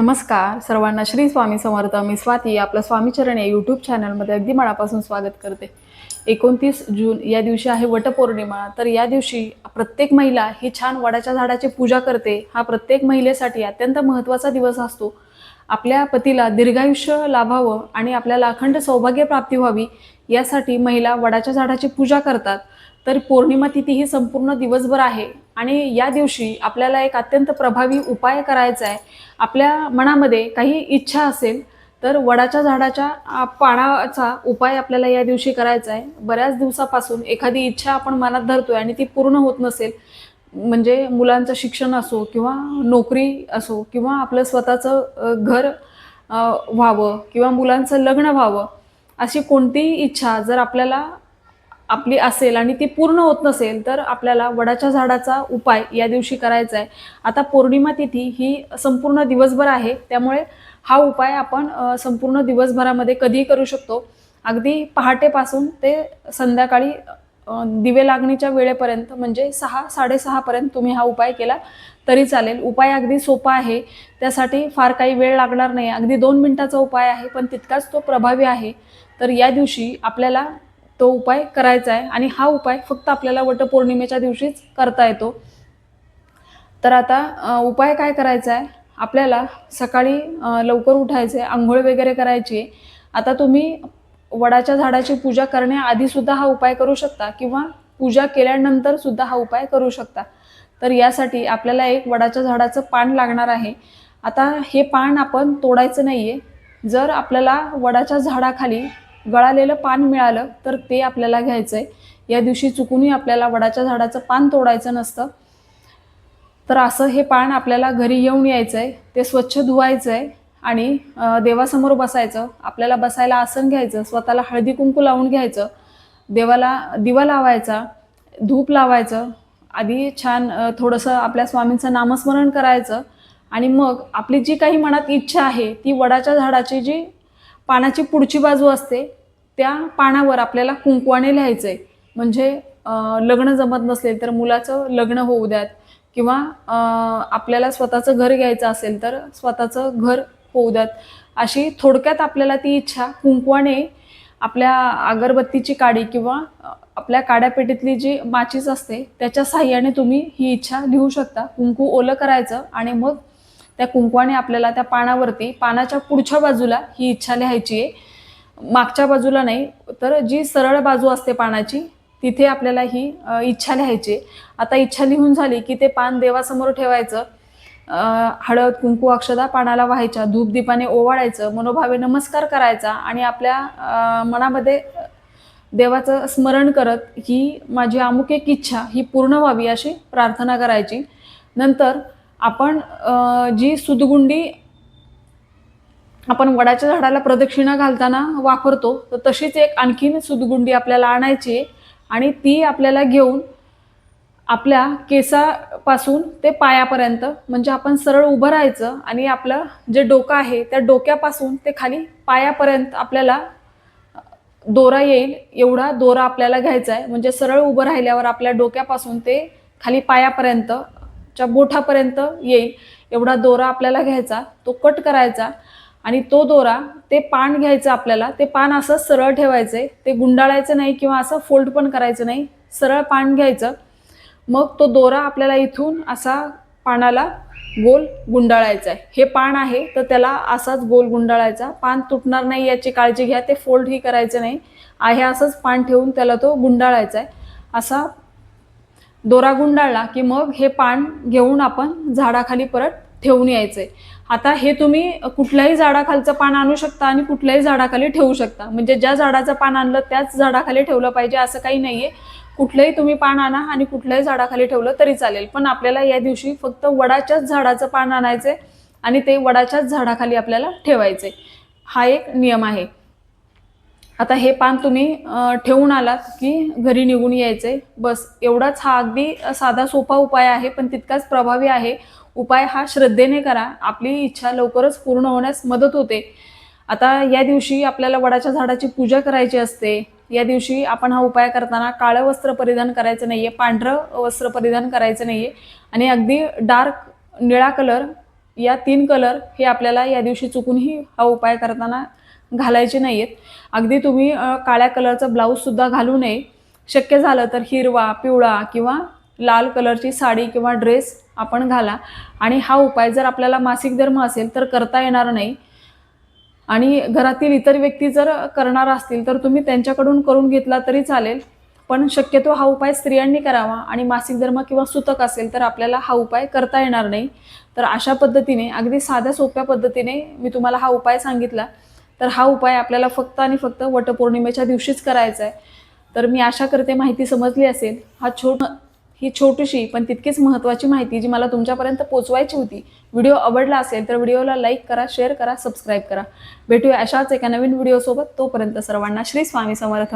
नमस्कार सर्वांना, श्री स्वामी समर्थ. मी स्वाती आपलं स्वामीचरण या यूट्यूब चॅनलमध्ये अगदी मनापासून स्वागत करते. 29 जून या दिवशी आहे वटपौर्णिमा. तर या दिवशी प्रत्येक महिला ही छान वडाच्या झाडाची पूजा करते. हा प्रत्येक महिलेसाठी अत्यंत महत्त्वाचा दिवस असतो. आपल्या पतीला दीर्घायुष्य लाभावं आणि आपल्याला अखंड सौभाग्य प्राप्ती व्हावी यासाठी महिला वडाच्या झाडाची पूजा करतात. तर पौर्णिमा तिथी ही संपूर्ण दिवसभर आहे आणि या दिवशी आपल्याला एक अत्यंत प्रभावी उपाय करायचा आहे. आपल्या मनामध्ये काही इच्छा असेल तर वडाच्या झाडाच्या पानाचा उपाय आपल्याला या दिवशी करायचा आहे. बऱ्याच दिवसापासून एखादी इच्छा आपण मनात धरतोय आणि ती पूर्ण होत नसेल, म्हणजे मुलांचं शिक्षण असो किंवा नोकरी असो किंवा आपलं स्वतःचं घर व्हावं किंवा मुलांचं लग्न व्हावं, अशी कोणतीही इच्छा जर आपल्याला आपली असेल आणि ती पूर्ण होत नसेल तर आपल्याला वडाच्या झाडाचा उपाय या दिवशी करायचा आहे. आता पौर्णिमा तिथी ही संपूर्ण दिवसभर आहे, त्यामुळे हा उपाय आपण संपूर्ण दिवसभरामध्ये कधीही करू शकतो. अगदी पहाटेपासून ते संध्याकाळी दिवे लागणीच्या वेळेपर्यंत, म्हणजे 6-6:30 पर्यंत तुम्ही हा उपाय केला तरी चालेल. उपाय अगदी सोपा आहे, त्यासाठी फार काही वेळ लागणार नाही. अगदी 2 मिनिटाचा उपाय आहे, पण तितकाच तो प्रभावी आहे. तर या दिवशी आपल्याला तो उपाय करायचा आहे आणि हा उपाय फक्त आपल्याला वटपौर्णिमेच्या दिवशीच करता येतो. तर आता उपाय काय करायचा आहे, आपल्याला सकाळी लवकर उठायचं आहे, अंघोळ वगैरे करायची आहे. आता तुम्ही वडाच्या झाडाची पूजा करण्याआधी सुद्धा हा उपाय करू शकता किंवा पूजा केल्यानंतर सुद्धा हा उपाय करू शकता. तर यासाठी आपल्याला एक वडाच्या झाडाचं पान लागणार आहे. आता हे पान आपण तोडायचं नाहीये. जर आपल्याला वडाच्या झाडाखाली गळालेलं पान मिळालं तर ते आपल्याला घ्यायचं आहे. या दिवशी चुकूनही आपल्याला वडाच्या झाडाचं पान तोडायचं नसतं. तर असं हे पान आपल्याला घरी येऊन यायचं आहे, ते स्वच्छ धुवायचं आहे आणि देवासमोर बसायचं. आपल्याला बसायला आसन घ्यायचं, स्वतःला हळदी कुंकू लावून घ्यायचं, देवाला दिवा लावायचा, धूप लावायचं. आधी छान थोडंसं आपल्या स्वामींचं नामस्मरण करायचं आणि मग आपली जी काही मनात इच्छा आहे ती वडाच्या झाडाची जी पानाची पुढची बाजू असते त्या पानावर आपल्याला कुंकवाने लिहायचं आहे. म्हणजे लग्न जमत नसेल तर मुलाचं लग्न होऊ द्यात किंवा आपल्याला स्वतःचं घर घ्यायचं असेल तर स्वतःचं घर होऊ द्यात. अशी थोडक्यात आपल्याला ती इच्छा कुंकवाने आपल्या अगरबत्तीची काडी किंवा आपल्या काड्यापेटीतली जी माचीस असते त्याच्या साहाय्याने तुम्ही ही इच्छा लिहू शकता. कुंकू ओलं करायचं आणि मग त्या कुंकवाने आपल्याला त्या पानावरती पानाच्या पुढच्या बाजूला ही इच्छा लिहायची आहे, मागच्या बाजूला नाही. तर जी सरळ बाजू असते पानाची तिथे आपल्याला ही इच्छा लिहायची. आता इच्छा लिहून झाली की ते पान देवासमोर ठेवायचं. हळद कुंकू अक्षदा पानाला व्हायच्या, धूपदीपाने ओवाळायचं, मनोभावे नमस्कार करायचा आणि आपल्या मनामध्ये देवाचं स्मरण करत ही माझी अमुक एक इच्छा ही पूर्ण व्हावी अशी प्रार्थना करायची. नंतर आपण जी सुदगुंडी आपण वडाच्या झाडाला प्रदक्षिणा घालताना वापरतो, तर तशीच एक आणखीन सुदगुंडी आपल्याला आणायची आहे आणि ती आपल्याला घेऊन आपल्या केसापासून ते पायापर्यंत, म्हणजे आपण सरळ उभं राहायचं आणि आपलं जे डोकं आहे त्या डोक्यापासून ते खाली पायापर्यंत आपल्याला दोरा येईल एवढा दोरा आपल्याला घ्यायचा आहे. म्हणजे सरळ उभं राहिल्यावर आपल्या डोक्यापासून ते खाली पायापर्यंतच्या बोटापर्यंत येईल एवढा दोरा आपल्याला घ्यायचा, तो कट करायचा आणि तो दोरा, ते पान घ्यायचं आपल्याला. ते पान असं सरळ ठेवायचं, ते गुंडाळायचं नाही किंवा असं फोल्ड पण करायचं नाही, सरळ पान घ्यायचं. मग तो दोरा आपल्याला इथून असा पानाला गोल गुंडाळायचा आहे. हे पान आहे तर त्याला असाच गोल गुंडाळायचा. पान तुटणार नाही याची काळजी घ्या, ते फोल्डही करायचं नाही, आहे असंच पान ठेवून त्याला तो गुंडाळायचा आहे. असा दोरा गुंडाळला की मग हे पान घेऊन आपण झाडाखाली परत ठेवून यायचंय. आता हे तुम्ही कुठल्याही झाडाखालचं पान आणू शकता आणि कुठल्याही झाडाखाली ठेवू शकता. म्हणजे ज्या झाडाचं पान आणलं त्याच झाडाखाली ठेवलं पाहिजे असं काही नाहीये. कुठलंही तुम्ही पान आणा आणि कुठल्याही झाडाखाली ठेवलं तरी चालेल. पण आपल्याला या दिवशी फक्त वडाच्याच झाडाचं पान आणायचंय आणि ते वडाच्याच झाडाखाली आपल्याला ठेवायचंय. हा एक नियम आहे. आता हे पान तुम्ही ठेवून आलात की घरी निघून यायचंय, बस एवढाच. हा अगदी साधा सोपा उपाय आहे पण तितकाच प्रभावी आहे. उपाय हा श्रद्धेने करा, आपली इच्छा लवकरच पूर्ण होण्यास मदत होते. आता या दिवशी आपल्याला वडाच्या झाडाची पूजा करायची असते. या दिवशी आपण हा उपाय करताना काळं वस्त्र परिधान करायचं नाहीये, पांढरं वस्त्र परिधान करायचं नाहीये आणि अगदी डार्क निळा कलर या 3 कलर हे आपल्याला या दिवशी चुकूनही हा उपाय करताना घालायचे नाही आहेत. अगदी तुम्ही काळ्या कलरचा ब्लाऊजसुद्धा घालू नये. शक्य झालं तर हिरवा, पिवळा किंवा लाल कलरची साडी किंवा ड्रेस आपण घाला. आणि हा उपाय जर आपल्याला मासिक धर्म असेल तर करता येणार नाही. आणि घरातील इतर व्यक्ती जर करणार असतील तर तुम्ही त्यांच्याकडून करून घेतला तरी चालेल. पण शक्यतो हा उपाय स्त्रियांनी करावा. आणि मासिक धर्म किंवा सुतक असेल तर आपल्याला हा उपाय करता येणार नाही. तर अशा पद्धतीने अगदी साध्या सोप्या पद्धतीने मी तुम्हाला हा उपाय सांगितला. तर हा उपाय आपल्याला फक्त आणि फक्त वटपौर्णिमेच्या दिवशीच करायचा आहे. तर मी आशा करते माहिती समजली असेल. ही छोटीशी पण तितकीच महत्त्वाची माहिती जी मला तुमच्यापर्यंत पोहोचवायची होती. व्हिडिओ आवडला असेल तर व्हिडिओला लाईक करा, शेअर करा, सबस्क्राईब करा. भेटूया अशाच एका नवीन व्हिडिओसोबत. तोपर्यंत सर्वांना श्री स्वामी समर्थ.